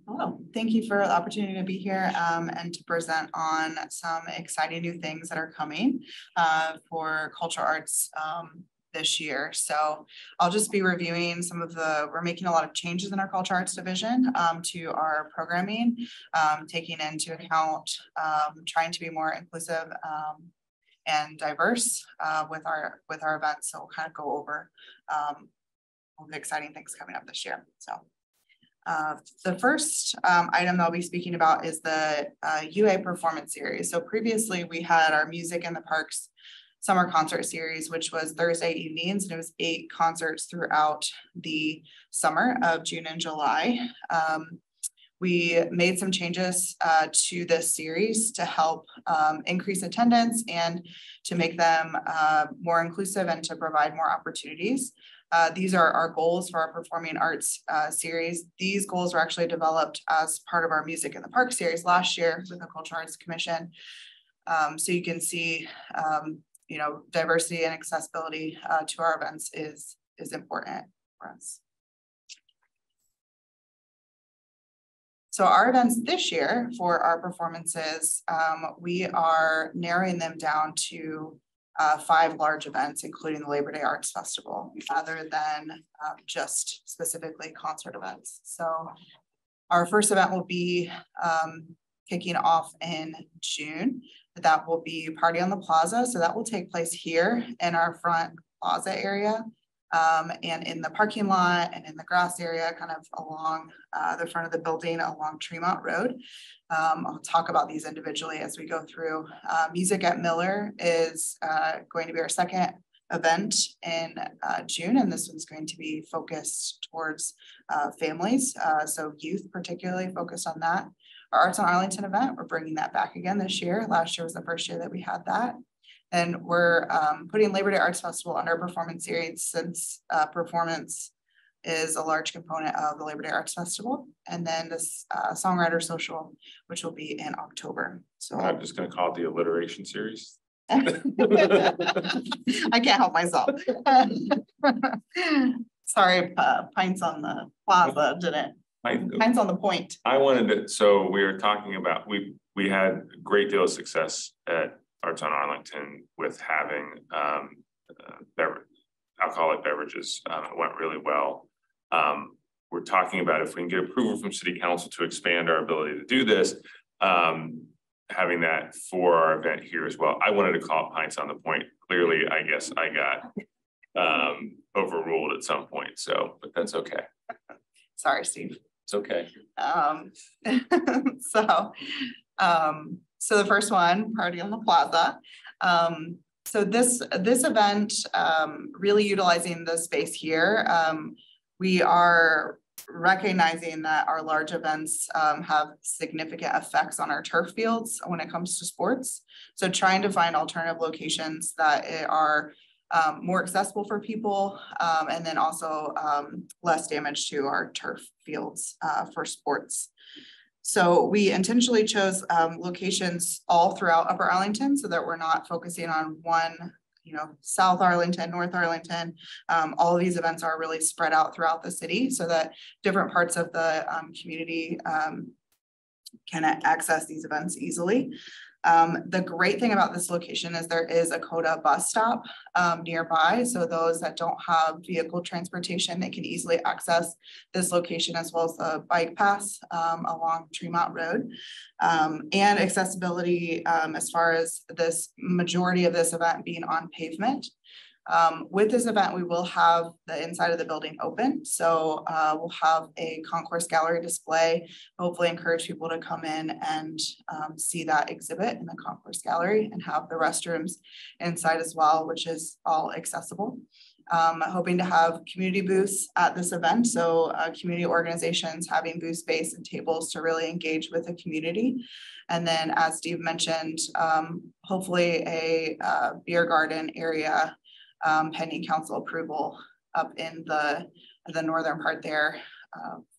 Hello, thank you for the opportunity to be here and to present on some exciting new things that are coming for cultural arts this year. So I'll just be reviewing we're making a lot of changes in our cultural arts division to our programming, taking into account trying to be more inclusive and diverse with our events. So we'll kind of go over all the exciting things coming up this year. So the first item that I'll be speaking about is the UA performance series. So previously we had our Music in the Parks summer concert series, which was Thursday evenings, and it was 8 concerts throughout the summer of June and July. We made some changes to this series to help increase attendance and to make them more inclusive and to provide more opportunities. These are our goals for our performing arts series. These goals were actually developed as part of our Music in the Park series last year with the Cultural Arts Commission. So you can see, diversity and accessibility to our events is important for us. So our events this year for our performances, we are narrowing them down to 5 large events, including the Labor Day Arts Festival, rather than just specifically concert events. So our first event will be kicking off in June. That will be Party on the Plaza. So that will take place here in our front plaza area and in the parking lot and in the grass area, kind of along the front of the building along Tremont Road. I'll talk about these individually as we go through. Music at Miller is going to be our second event in June, and this one's going to be focused towards families, so youth particularly focused on that. Our Arts on Arlington event, we're bringing that back again this year. Last year was the first year that we had that. And we're putting Labor Day Arts Festival under performance series since performance is a large component of the Labor Day Arts Festival. And then this Songwriter Social, which will be in October. So I'm just going to call it the alliteration series. I can't help myself. Sorry, Pints on the Plaza didn't. Pints on the Point. I wanted to, so we were talking about, we had a great deal of success at Arts on Arlington with having alcoholic beverages. It went really well. We're talking about if we can get approval from City Council to expand our ability to do this, having that for our event here as well. I wanted to call it Pints on the Point. Clearly, I guess I got overruled at some point. So, but that's okay. Sorry, Steve. It's okay. So the first one, Party on the Plaza. So this event, really utilizing the space here, we are recognizing that our large events have significant effects on our turf fields when it comes to sports. So trying to find alternative locations that are more accessible for people, and then also less damage to our turf fields for sports. So we intentionally chose locations all throughout Upper Arlington so that we're not focusing on one, South Arlington, North Arlington. All of these events are really spread out throughout the city so that different parts of the community can access these events easily. The great thing about this location is there is a COTA bus stop nearby. So those that don't have vehicle transportation, they can easily access this location as well as the bike paths along Tremont Road. And accessibility as far as this majority of this event being on pavement. With this event, we will have the inside of the building open. So we'll have a concourse gallery display, hopefully encourage people to come in and see that exhibit in the concourse gallery and have the restrooms inside as well, which is all accessible. Hoping to have community booths at this event. So community organizations having booth space and tables to really engage with the community. And then as Steve mentioned, hopefully a beer garden area pending council approval up in the northern part there.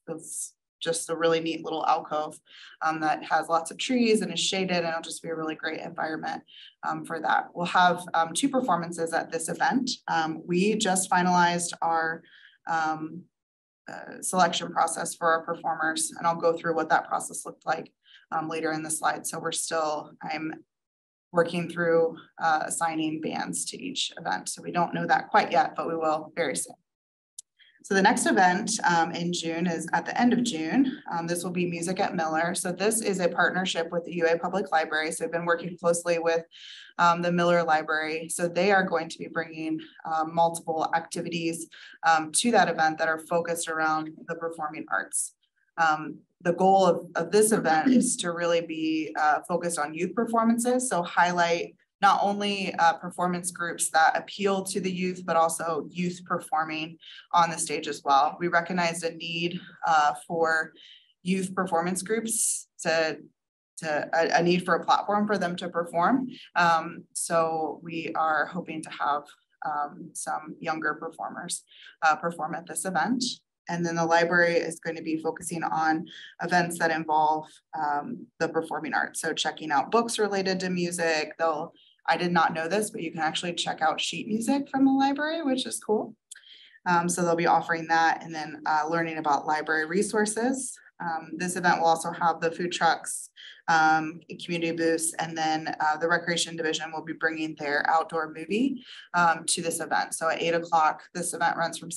It's just a really neat little alcove that has lots of trees and is shaded, and it'll just be a really great environment for that. We'll have 2 performances at this event. We just finalized our selection process for our performers, and I'll go through what that process looked like later in the slide. So I'm working through assigning bands to each event. So we don't know that quite yet, but we will very soon. So the next event in June is at the end of June. This will be Music at Miller. So this is a partnership with the UA Public Library. So I've been working closely with the Miller Library. So they are going to be bringing multiple activities to that event that are focused around the performing arts. The goal of this event is to really be focused on youth performances. So highlight not only performance groups that appeal to the youth, but also youth performing on the stage as well. We recognized a need for youth performance groups a need for a platform for them to perform. So we are hoping to have some younger performers perform at this event. And then the library is going to be focusing on events that involve the performing arts. So checking out books related to music. I did not know this, but you can actually check out sheet music from the library, which is cool. So they'll be offering that, and then learning about library resources. This event will also have the food trucks, community booths, and then the recreation division will be bringing their outdoor movie to this event. So at 8 o'clock, this event runs from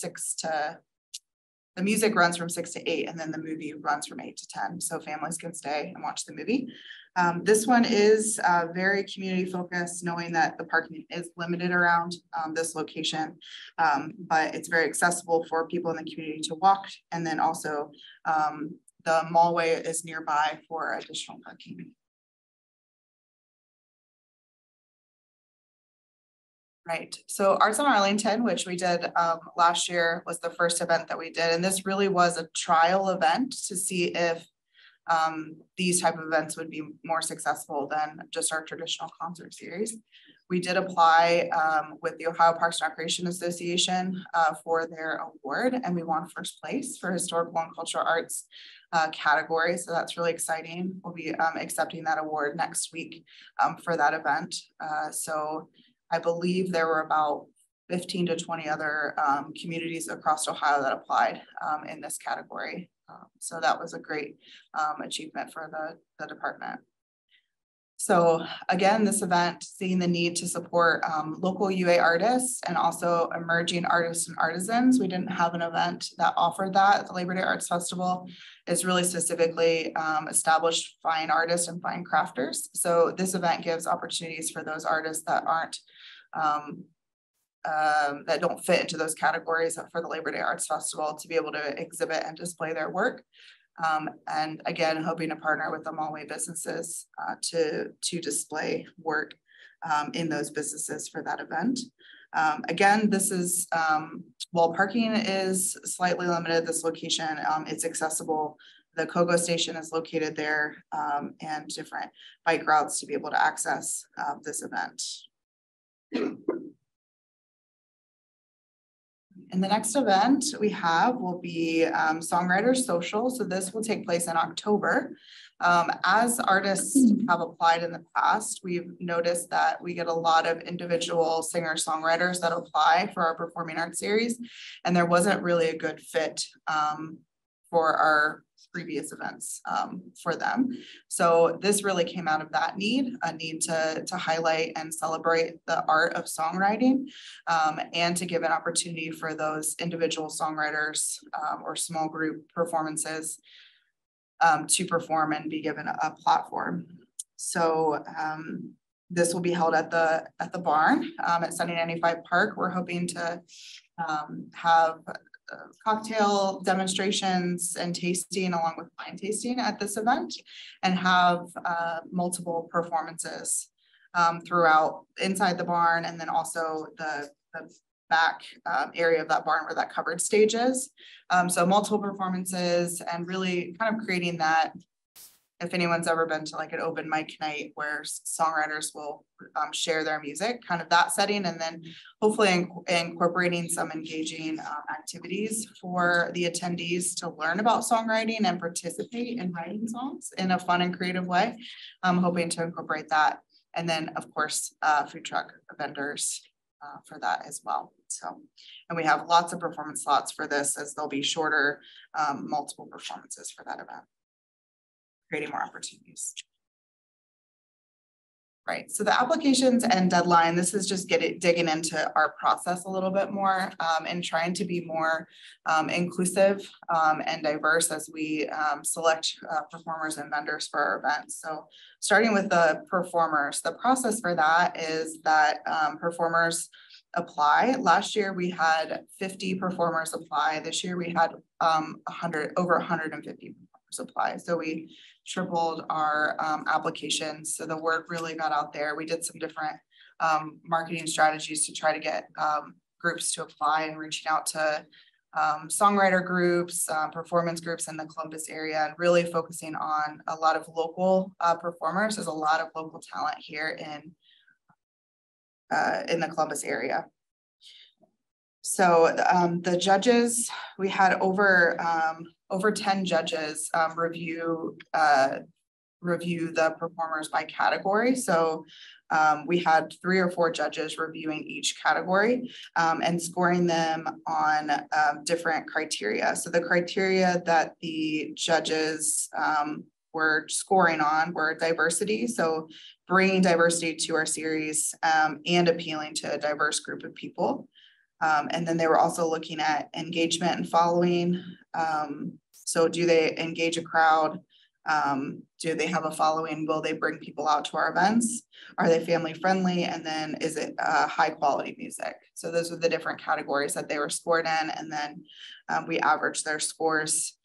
the music runs from 6 to 8, and then the movie runs from 8 to 10. So families can stay and watch the movie. This one is very community focused, knowing that the parking is limited around this location, but it's very accessible for people in the community to walk. And then also the mallway is nearby for additional parking. Right, so Arts on Arlington, which we did last year, was the first event that we did. And this really was a trial event to see if these type of events would be more successful than just our traditional concert series. We did apply with the Ohio Parks and Recreation Association for their award, and we won first place for historical and cultural arts category. So that's really exciting. We'll be accepting that award next week for that event. So I believe there were about 15 to 20 other communities across Ohio that applied in this category. So that was a great achievement for the department. So again, this event, seeing the need to support local UA artists and also emerging artists and artisans. We didn't have an event that offered that. The Labor Day Arts Festival is really specifically established fine artists and fine crafters. So this event gives opportunities for those artists that aren't that don't fit into those categories for the Labor Day Arts Festival to be able to exhibit and display their work. And again, hoping to partner with the mallway businesses to display work in those businesses for that event. Again, this is, while parking is slightly limited, this location, it's accessible. The KOGO station is located there and different bike routes to be able to access this event. And the next event we have will be Songwriters Social. So this will take place in October. As artists have applied in the past, we've noticed that we get a lot of individual singer-songwriters that apply for our performing arts series, and there wasn't really a good fit for our previous events for them. So this really came out of that need, a need to highlight and celebrate the art of songwriting and to give an opportunity for those individual songwriters or small group performances to perform and be given a platform. So this will be held at the barn at Sunny 95 Park. We're hoping to have cocktail demonstrations and tasting along with wine tasting at this event, and have multiple performances throughout inside the barn, and then also the back area of that barn where that covered stage is. So multiple performances, and really kind of creating that, if anyone's ever been to like an open mic night where songwriters will share their music, kind of that setting, and then hopefully incorporating some engaging activities for the attendees to learn about songwriting and participate in writing songs in a fun and creative way. I'm hoping to incorporate that. And then of course, food truck vendors for that as well. So, and we have lots of performance slots for this, as there'll be shorter, multiple performances for that event, creating more opportunities. Right, so the applications and deadline, this is just digging into our process a little bit more, and trying to be more inclusive and diverse as we select performers and vendors for our events. So starting with the performers, the process for that is that performers apply. Last year we had 50 performers apply. This year we had over 150 performers apply. So we tripled our applications. So the word really got out there. We did some different marketing strategies to try to get groups to apply, and reaching out to songwriter groups, performance groups in the Columbus area, and really focusing on a lot of local performers. There's a lot of local talent here in the Columbus area. So the judges, we had over 10 judges review the performers by category. So we had 3 or 4 judges reviewing each category and scoring them on different criteria. So the criteria that the judges were scoring on were diversity. So bringing diversity to our series and appealing to a diverse group of people. And then they were also looking at engagement and following. So do they engage a crowd? Do they have a following? Will they bring people out to our events? Are they family friendly? And then is it high quality music? So those are the different categories that they were scored in. And then we averaged their scores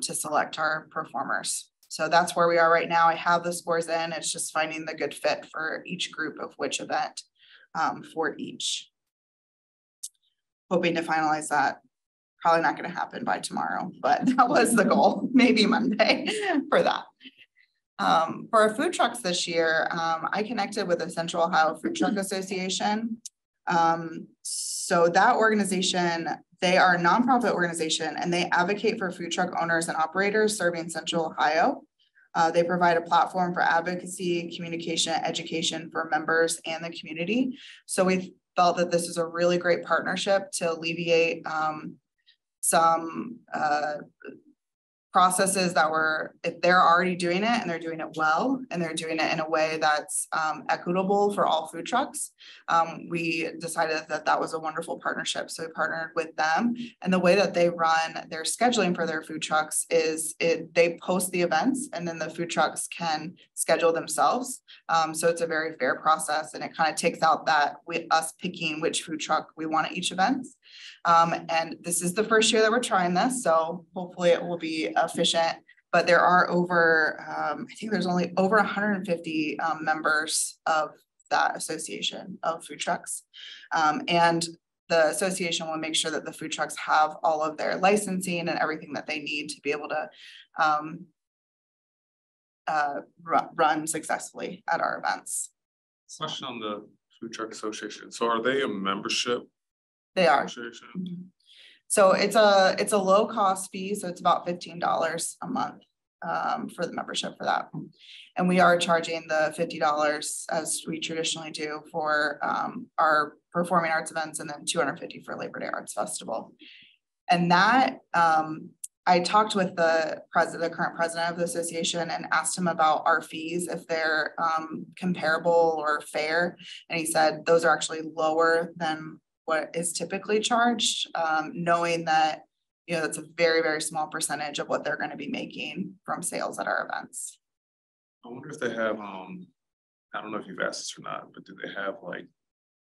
to select our performers. So that's where we are right now. I have the scores in. It's just finding the good fit for each group of which event for each. Hoping to finalize that. Probably not going to happen by tomorrow, but that was the goal, maybe Monday for that. For our food trucks this year, I connected with the Central Ohio Food Truck Association. So that organization, they are a nonprofit organization, and they advocate for food truck owners and operators serving Central Ohio. They provide a platform for advocacy, communication, education for members and the community. So we felt that this is a really great partnership to alleviate some processes that were, if they're already doing it and they're doing it well, and they're doing it in a way that's equitable for all food trucks, we decided that that was a wonderful partnership. So we partnered with them, and the way that they run their scheduling for their food trucks is they post the events, and then the food trucks can schedule themselves. So it's a very fair process, and it kind of takes out that us picking which food truck we want at each event. And this is the first year that we're trying this, so hopefully it will be efficient. But there are over, I think there's only over 150 members of that association of food trucks. And the association will make sure that the food trucks have all of their licensing and everything that they need to be able to run successfully at our events. Question on the Food Truck Association. So are they a membership? They are. Association? So it's a low cost fee. So it's about $15 a month for the membership for that. And we are charging the $50 as we traditionally do for our performing arts events, and then $250 for Labor Day Arts Festival. And that I talked with the current president of the association, and asked him about our fees, if they're comparable or fair. And he said those are actually lower than what is typically charged, knowing that, you know, that's a very, very small percentage of what they're going to be making from sales at our events. I wonder if they have, I don't know if you've asked this or not, but do they have like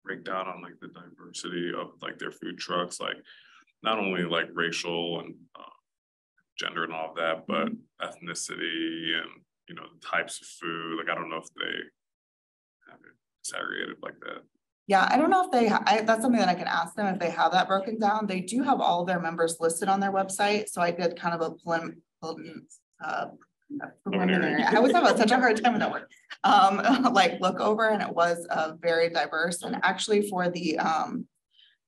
breakdown on like the diversity of like their food trucks, like not only like racial and gender and all of that, but ethnicity and, you know, the types of food? Like, I don't know if they have it segregated like that. Yeah, I don't know if they, that's something that I can ask them if they have that broken down. They do have all of their members listed on their website. So I did kind of a preliminary. I always have such a hard time with that word. Like look over, and it was very diverse. And actually for the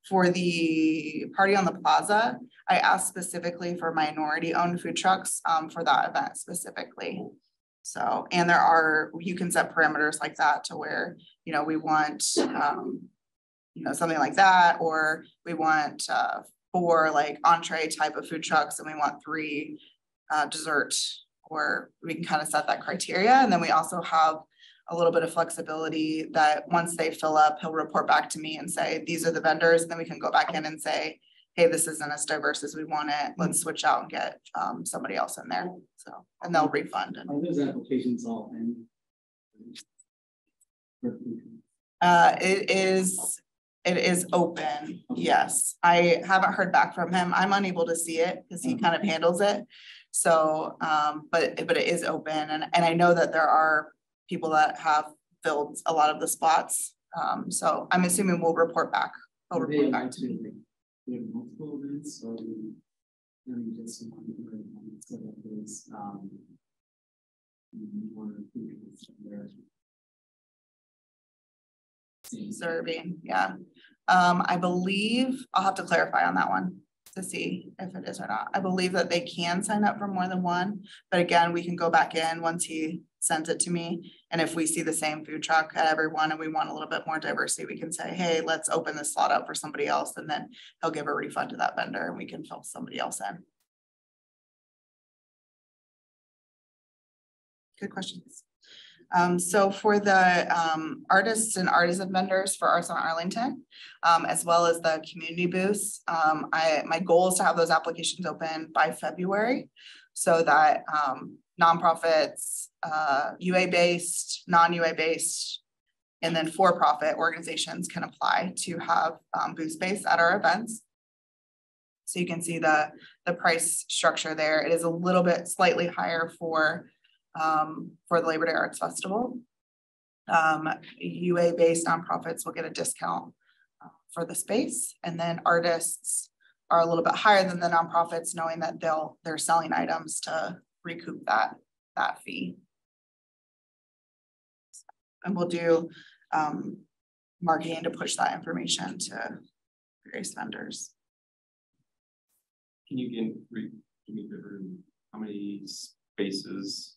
Party on the Plaza, I asked specifically for minority owned food trucks for that event specifically. So, and you can set parameters like that to where, you know, we want, you know, something like that, or we want 4 like entree type of food trucks and we want 3 dessert, or we can kind of set that criteria. And then we also have a little bit of flexibility that once they fill up, he'll report back to me and say, these are the vendors. And then we can go back in and say, hey, this isn't as diverse as we want it. Let's switch out and get somebody else in there. So, and they'll refund. Are those applications all in? It is open. Yes. I haven't heard back from him. I'm unable to see it because he kind of handles it. So, but it is open. And I know that there are people that have filled a lot of the spots. So I'm assuming we'll report back. I'll report back to you. We have multiple events, so we just want to set up this serving, yeah. I believe I'll have to clarify on that one to see if it is or not. I believe that they can sign up for more than one, but again, we can go back in once he sends it to me. And if we see the same food truck at everyone and we want a little bit more diversity, we can say, hey, let's open this slot up for somebody else. And then he'll give a refund to that vendor and we can fill somebody else in. Good questions. So for the artists and artisan vendors for Arts on Arlington, as well as the community booths, my goal is to have those applications open by February so that nonprofits, UA-based, non-UA-based, and then for-profit organizations can apply to have booth space at our events. So you can see the price structure there. It is a little bit slightly higher for the Labor Day Arts Festival. UA-based nonprofits will get a discount for the space, and then artists are a little bit higher than the nonprofits, knowing that they're selling items to recoup that fee. And we'll do marketing to push that information to various vendors. Can you give me how many spaces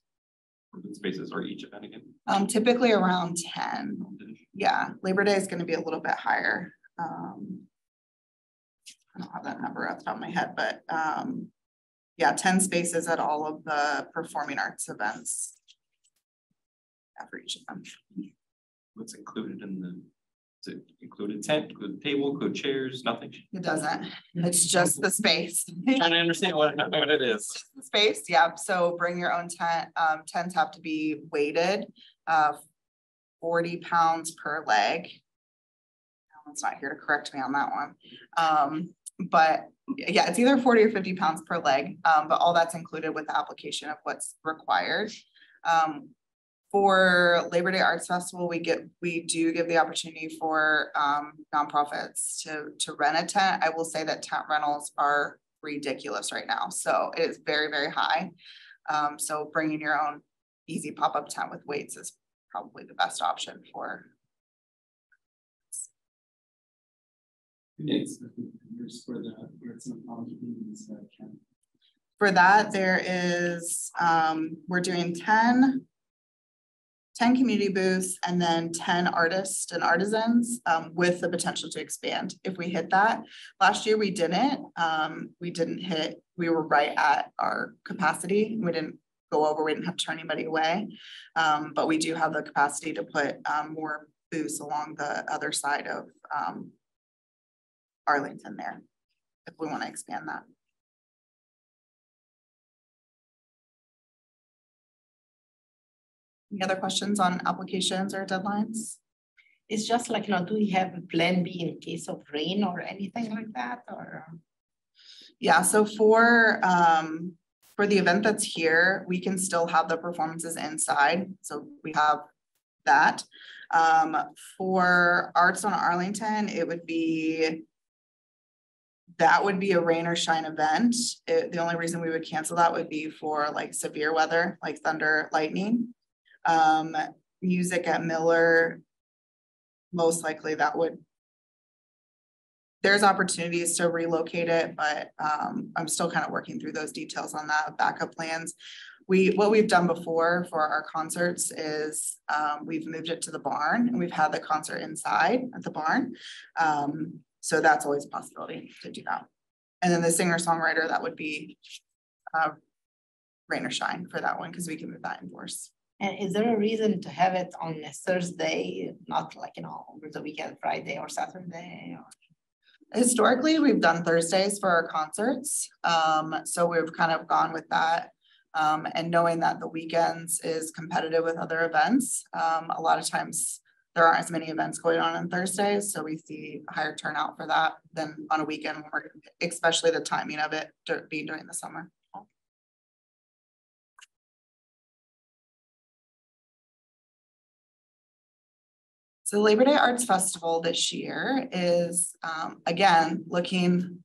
are each event again? Typically around 10. Yeah, Labor Day is going to be a little bit higher. I don't have that number off the top of my head, but yeah, 10 spaces at all of the performing arts events. Yeah, for each of them. What's included in the? Does it include a tent, include a table, include chairs, nothing? It doesn't. It's just the space. Trying to understand what it is. The space, yeah. So bring your own tent. Tents have to be weighted, 40 pounds per leg. It's not here to correct me on that one. But yeah, it's either 40 or 50 pounds per leg. But all that's included with the application of what's required. For Labor Day Arts Festival, we do give the opportunity for nonprofits to rent a tent. I will say that tent rentals are ridiculous right now. So it is very, very high. So bringing your own easy pop-up tent with weights is probably the best option for. For that, there is, we're doing 10 community booths and then 10 artists and artisans with the potential to expand if we hit that. Last year we didn't hit, we were right at our capacity. We didn't go over, we didn't have to turn anybody away. But we do have the capacity to put more booths along the other side of Arlington there if we want to expand that. Any other questions on applications or deadlines? It's just like, do we have a plan B in case of rain or anything like that? Or yeah, so for the event that's here, we can still have the performances inside. So we have that. For Arts on Arlington, that would be a rain or shine event. The only reason we would cancel that would be for like severe weather, like thunder, lightning. Music at Miller, most likely there's opportunities to relocate it, but I'm still kind of working through those details on that, backup plans. what we've done before for our concerts is we've moved it to the barn and we've had the concert inside at the barn. So that's always a possibility to do that. And then the singer-songwriter, that would be rain or shine for that one because we can move that indoors. And is there a reason to have it on a Thursday, not like, over the weekend, Friday or Saturday? Or... Historically, we've done Thursdays for our concerts. So we've kind of gone with that. And knowing that the weekends is competitive with other events, a lot of times there aren't as many events going on Thursdays. So we see a higher turnout for that than on a weekend, when we're, especially the timing of it being during the summer. So the Labor Day Arts Festival this year is, again, looking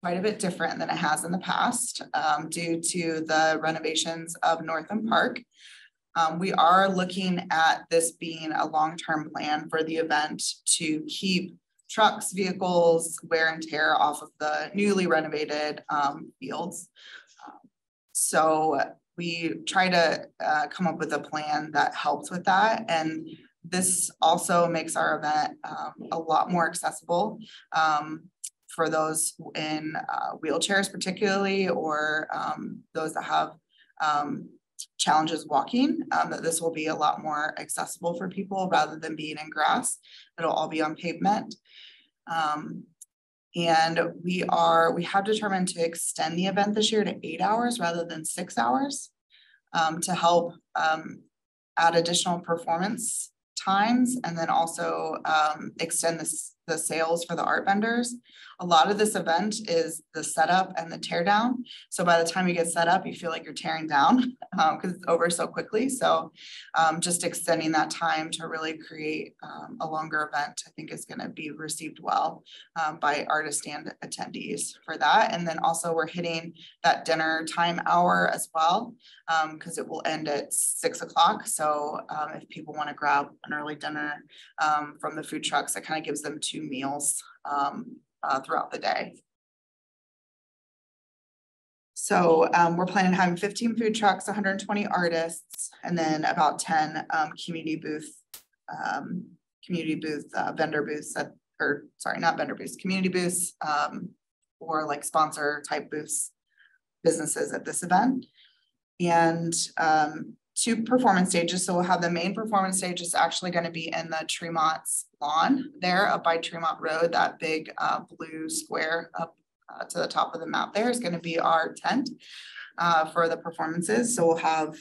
quite a bit different than it has in the past due to the renovations of Northam Park. We are looking at this being a long-term plan for the event to keep trucks, vehicles, wear and tear off of the newly renovated fields. So we try to come up with a plan that helps with that. And this also makes our event a lot more accessible for those in wheelchairs particularly, or those that have challenges walking, that this will be a lot more accessible for people rather than being in grass. It'll all be on pavement. And we have determined to extend the event this year to 8 hours rather than 6 hours to help add additional performance times, and then also extend the sales for the art vendors. A lot of this event is the setup and the tear down. So by the time you get set up, you feel like you're tearing down because it's over so quickly. So just extending that time to really create a longer event, I think is going to be received well by artists and attendees for that. And then also we're hitting that dinner time hour as well, because it will end at 6 o'clock. So if people want to grab an early dinner from the food trucks, it kind of gives them 2 meals throughout the day. So we're planning on having 15 food trucks, 120 artists, and then about 10 community booth vendor booths community booths or like sponsor type booths, businesses at this event. And 2 performance stages. So we'll have the main performance stage is actually going to be in the Tremont's lawn there up by Tremont Road. That big blue square up to the top of the map there is going to be our tent for the performances. So we'll have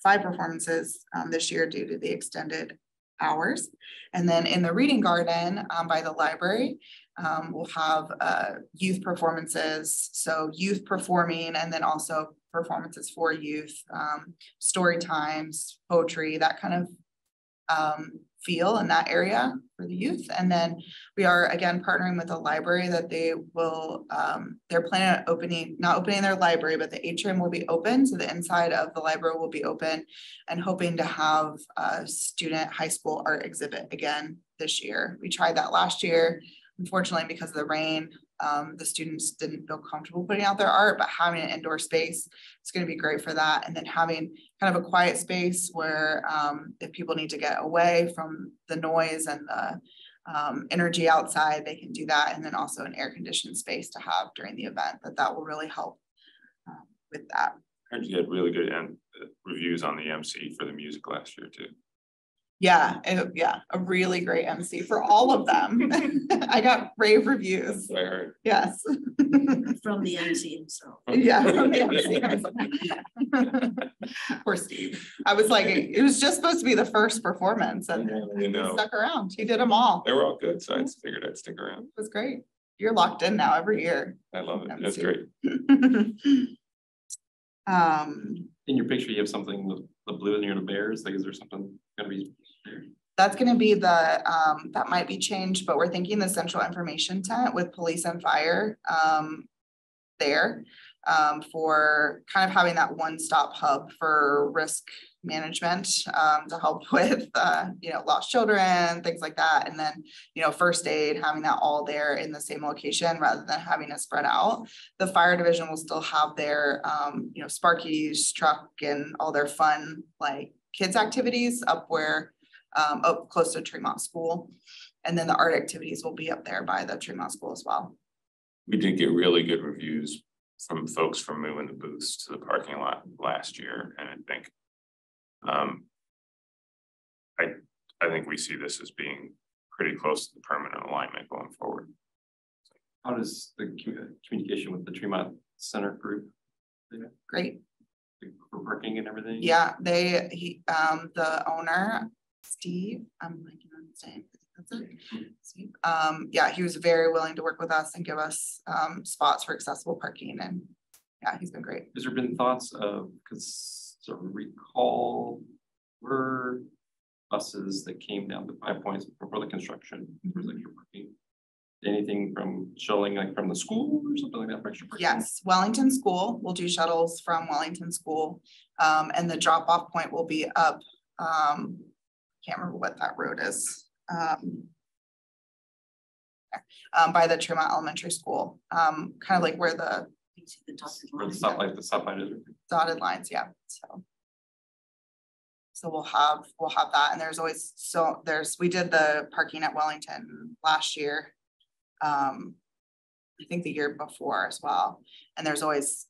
5 performances this year due to the extended hours. And then in the reading garden by the library, we'll have youth performances. So youth performing, and then also performances for youth, story times, poetry, that kind of feel in that area for the youth. And then we are again partnering with the library that they will, they're planning on not opening their library, but the atrium will be open. So the inside of the library will be open, and hoping to have a student high school art exhibit again this year. We tried that last year. Unfortunately, because of the rain, the students didn't feel comfortable putting out their art, but having an indoor space, it's going to be great for that. And then having kind of a quiet space where if people need to get away from the noise and the energy outside, they can do that. And then also an air conditioned space to have during the event, that will really help with that. I heard you had really good reviews on the MC for the music last year too. Yeah, a really great MC for all of them. I got rave reviews. I heard. Yes. From the MC himself. Yeah, from the MC. Poor Steve. I was like, it was just supposed to be the first performance, and he stuck around. He did them all. They were all good, so I figured I'd stick around. It was great. You're locked in now every year. I love it. That's great. In your picture, you have something with the blue near the Bears. Like, is there something going to be there? That's going to be the, that might be changed, but we're thinking the central information tent with police and fire there. for kind of having that one-stop hub for risk management, to help with, you know, lost children, things like that. And then, you know, first aid, having that all there in the same location rather than having it spread out. The fire division will still have their, you know, Sparky's truck and all their fun, like kids activities up where, up close to Tremont School. And then the art activities will be up there by the Tremont School as well. We did get really good reviews from folks from moving the booths to the parking lot last year, and I think I think we see this as being pretty close to the permanent alignment going forward. How does the communication with the Tremont Center group? Great. For parking and everything? Yeah, the owner, Steve, I'm blanking on his name. That's it. Steve. Yeah, he was very willing to work with us and give us spots for accessible parking, and yeah, he's been great. Has there been thoughts of, because sort of recall, were buses that came down to 5 Points before the construction for like your parking? Anything from shuttling like from the school or something like that for extra parking? Yes, Wellington School will do shuttles from Wellington School, and the drop-off point will be up. Can't remember what that road is. By the Tremont Elementary School, kind of like where the stoplight is. Dotted lines, yeah. So we'll have that, and there's always we did the parking at Wellington last year. I think the year before as well, and there's always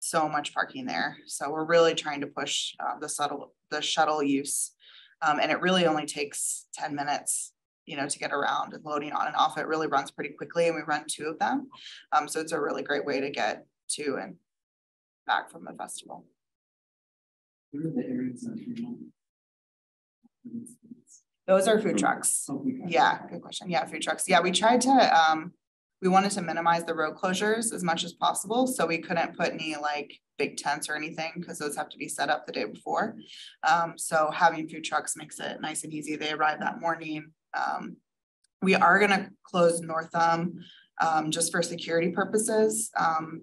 so much parking there. So we're really trying to push the shuttle use, and it really only takes 10 minutes, you know, to get around and loading on and off. It really runs pretty quickly, and we run 2 of them. So it's a really great way to get to and back from the festival. What are the areas that you Those are food trucks. Yeah, good question. Yeah, food trucks. Yeah, we tried to, we wanted to minimize the road closures as much as possible. So we couldn't put any like big tents or anything because those have to be set up the day before. So having food trucks makes it nice and easy. They arrive that morning. We are gonna close Northam just for security purposes,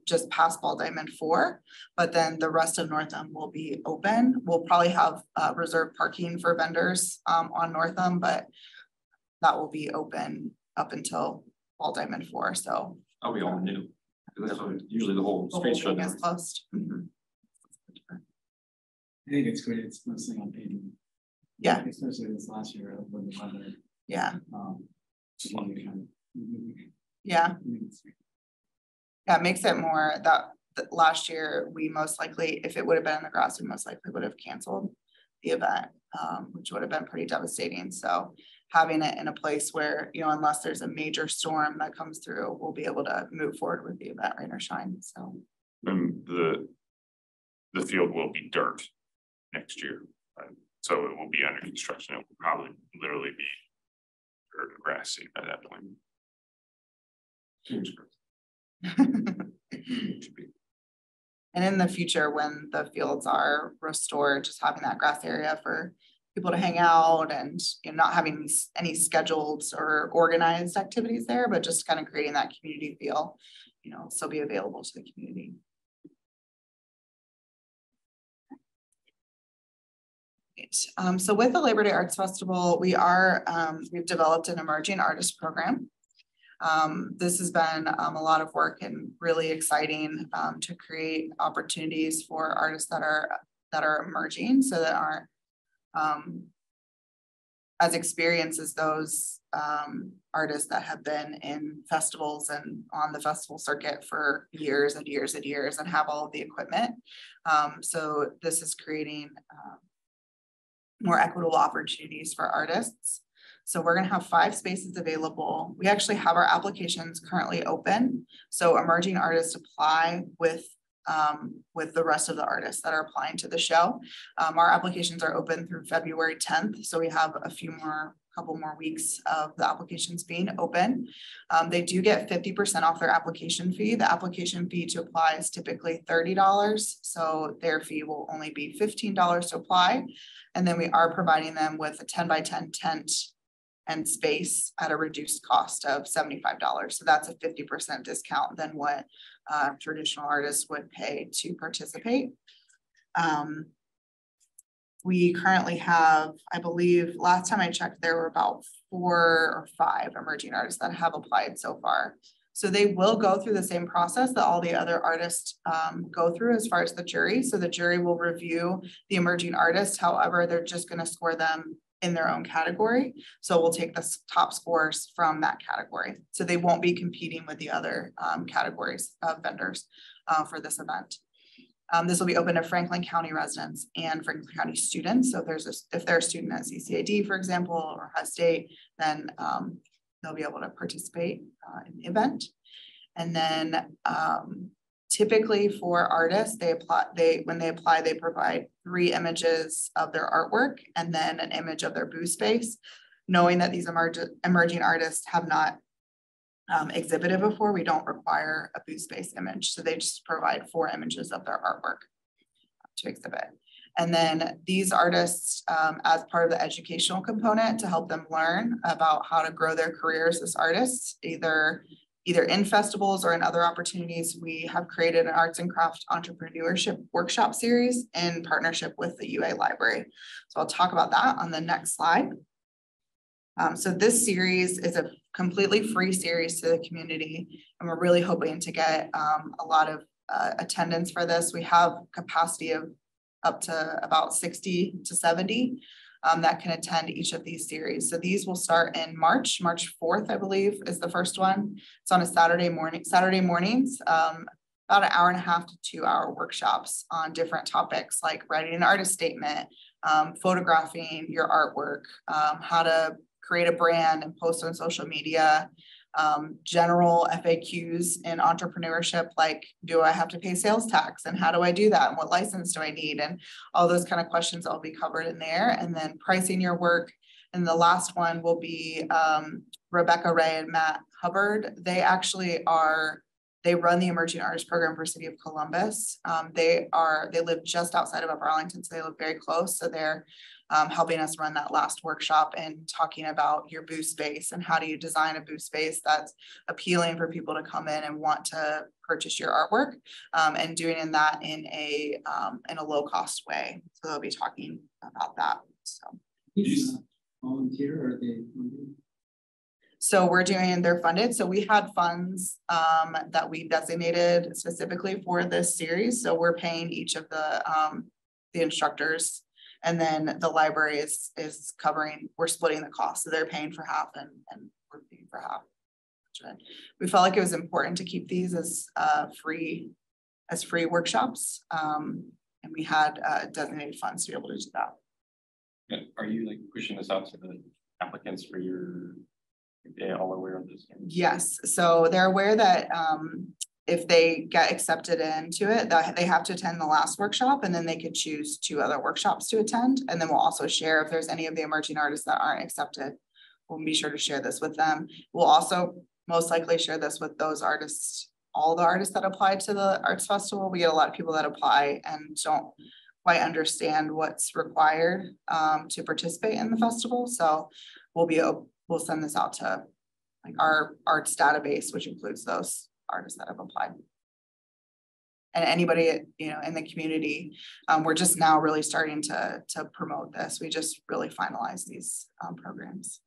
just past Ball Diamond 4, but then the rest of Northam will be open. We'll probably have reserved parking for vendors on Northam, but that will be open up until Ball Diamond 4. So we all knew. That's usually the whole street shut down. Is closed. Mm-hmm. I think it's great. It's mostly on pavement. Yeah. Especially this last year when the weather. Yeah. Yeah. Yeah, it makes it more that last year we most likely, if it would have been in the grass, we most likely would have canceled the event, which would have been pretty devastating. So having it in a place where, you know, unless there's a major storm that comes through, we'll be able to move forward with the event, rain or shine. So the field will be dirt next year, so it will be under construction. It will probably literally be dirt and grassy by that point. And in the future, when the fields are restored, just having that grass area for people to hang out and, you know, not having any scheduled or organized activities there, but just kind of creating that community feel, you know, still be available to the community. So with the Labor Day Arts Festival, we've developed an emerging artist program. This has been a lot of work and really exciting to create opportunities for artists that are emerging, so that aren't as experienced as those artists that have been in festivals and on the festival circuit for years and years and years and have all of the equipment. So this is creating more equitable opportunities for artists. So we're going to have 5 spaces available. We actually have our applications currently open. So emerging artists apply with the rest of the artists that are applying to the show. Our applications are open through February 10th. So we have couple more weeks of the applications being open. They do get 50% off their application fee. The application fee to apply is typically $30. So their fee will only be $15 to apply. And then we are providing them with a 10 by 10 tent and space at a reduced cost of $75. So that's a 50% discount than what traditional artists would pay to participate. We currently have, I believe, last time I checked, there were about 4 or 5 emerging artists that have applied so far. So they will go through the same process that all the other artists go through as far as the jury. So the jury will review the emerging artists. However, they're just going to score them in their own category. So we'll take the top scores from that category. So they won't be competing with the other categories of vendors for this event. This will be open to Franklin County residents and Franklin County students. So if they're a student at CCAD, for example, or Ohio State, then they'll be able to participate in the event. And then typically for artists, when they apply, they provide 3 images of their artwork and then an image of their booth space. Knowing that these emerging artists have not exhibited before, we don't require a booth space image. So they just provide 4 images of their artwork to exhibit. And then these artists, as part of the educational component to help them learn about how to grow their careers as artists, either in festivals or in other opportunities, we have created an arts and craft entrepreneurship workshop series in partnership with the UA Library. So I'll talk about that on the next slide. So this series is a completely free series to the community, and we're really hoping to get a lot of attendance for this. We have capacity of up to about 60 to 70 that can attend each of these series. So these will start in March 4th, I believe, is the first one. It's on a Saturday mornings, about an 1.5 to 2 hour workshops on different topics like writing an artist statement, photographing your artwork, how to create a brand and post on social media, general FAQs in entrepreneurship, like, do I have to pay sales tax and how do I do that? And what license do I need? And all those kind of questions will be covered in there. And then pricing your work. And the last one will be Rebecca Ray and Matt Hubbard. They run the Emerging Artist Program for City of Columbus. They live just outside of Upper Arlington, so they live very close. So they're helping us run that last workshop and talking about your booth space and how do you design a booth space that's appealing for people to come in and want to purchase your artwork, and doing that in a low cost way. So they'll be talking about that. So volunteer or are they funded? So they're funded. So we had funds that we designated specifically for this series. So we're paying each of the instructors, and then the library is covering, we're splitting the cost. So they're paying for half and we're paying for half. We felt like it was important to keep these as free workshops. And we had designated funds to be able to do that. Are you like pushing this out to the applicants for your, they all aware of this? Yes, so they're aware that if they get accepted into it, that they have to attend the last workshop, and then they could choose 2 other workshops to attend. And then we'll also share if there's any of the emerging artists that aren't accepted, we'll be sure to share this with them. We'll also most likely share this with those artists, all the artists that apply to the arts festival. We get a lot of people that apply and don't quite understand what's required to participate in the festival. So we'll send this out to like our arts database, which includes those artists that have applied. And anybody, in the community, we're just now really starting to promote this. We just really finalized these programs.